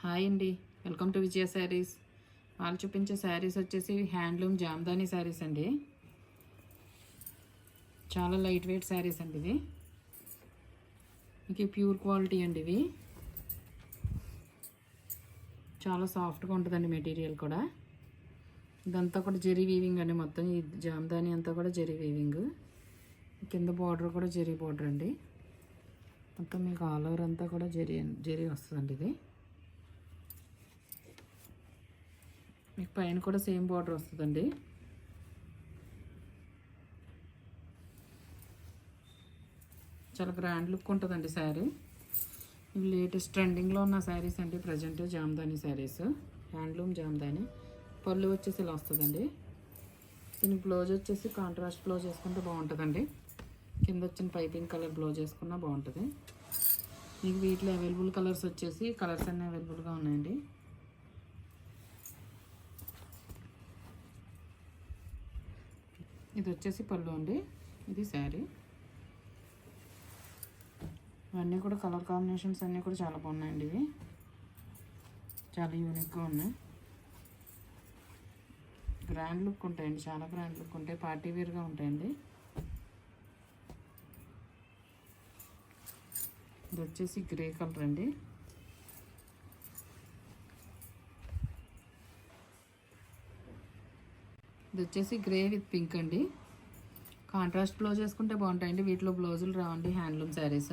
Hi అండి, welcome to విజయ శారీస్. వాళ్ళు చూపించే శారీస్ వచ్చేసి హ్యాండ్లూమ్ జామ్దానీ శారీస్ అండి. చాలా లైట్ వెయిట్ శారీస్ అండి ఇవి. మీకు ప్యూర్ క్వాలిటీ అండి ఇవి. చాలా సాఫ్ట్గా ఉంటుందండి మెటీరియల్ కూడా. ఇదంతా కూడా జరీ వీవింగ్ అండి. మొత్తం ఈ జామ్దానీ అంతా కూడా జరీ వీవింగ్. కింద బార్డర్ కూడా జరీ బార్డర్ అండి. మొత్తం మీకు ఆల్ ఓవర్ అంతా కూడా జరీ వస్తుందండి ఇది. మీకు పైన కూడా సేమ్ బార్డర్ వస్తుందండి. చాలా గ్రాండ్ లుక్ ఉంటుందండి శారీ. ఇవి లేటెస్ట్ ట్రెండింగ్లో ఉన్న శారీస్ అండి. Present Jamdani sarees, handloom Jamdani. పళ్ళు వచ్చేసి ఇలా వస్తుందండి. దీనికి బ్లౌజ్ వచ్చేసి కాంట్రాస్ట్ బ్లౌజ్ వేసుకుంటే బాగుంటుందండి. కింద వచ్చిన పైపింగ్ కలర్ బ్లౌజ్ వేసుకున్నా బాగుంటుంది. మీకు వీటిలో అవైలబుల్ కలర్స్ వచ్చేసి కలర్స్ అన్నీ అవైలబుల్గా ఉన్నాయండి. ఇది వచ్చేసి పళ్ళు అండి. ఇది శారీ. ఇవన్నీ కూడా కలర్ కాంబినేషన్స్ అన్నీ కూడా చాలా బాగున్నాయండి. ఇవి చాలా యూనిక్గా ఉన్నాయి. గ్రాండ్ లుక్ ఉంటాయండి. చాలా గ్రాండ్ లుక్ ఉంటాయి. పార్టీ వేర్గా ఉంటాయండి. ఇది వచ్చేసి గ్రే కలర్ అండి. ఇది వచ్చేసి గ్రే విత్ పింక్ అండి. కాంట్రాస్ట్ బ్లౌజ్ వేసుకుంటే బాగుంటాయండి. వీటిలో బ్లౌజులు రావండి. హ్యాండ్లూమ్ శారీస్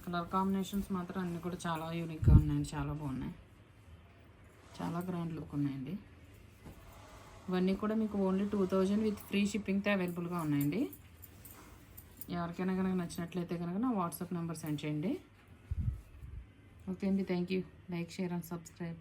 కలర్ కాంబినేషన్స్ మాత్రం అన్నీ కూడా చాలా యూనిక్గా ఉన్నాయండి. చాలా బాగున్నాయి. చాలా గ్రాండ్ లుక్ ఉన్నాయండి. ఇవన్నీ కూడా మీకు ఓన్లీ 2000 విత్ ఫ్రీ షిప్పింగ్తో అవైలబుల్గా ఉన్నాయండి. ఎవరికైనా కనుక నచ్చినట్లయితే కనుక నా వాట్సాప్ నెంబర్ సెండ్ చేయండి. ఓకే అండి, thank you. Like, share and subscribe.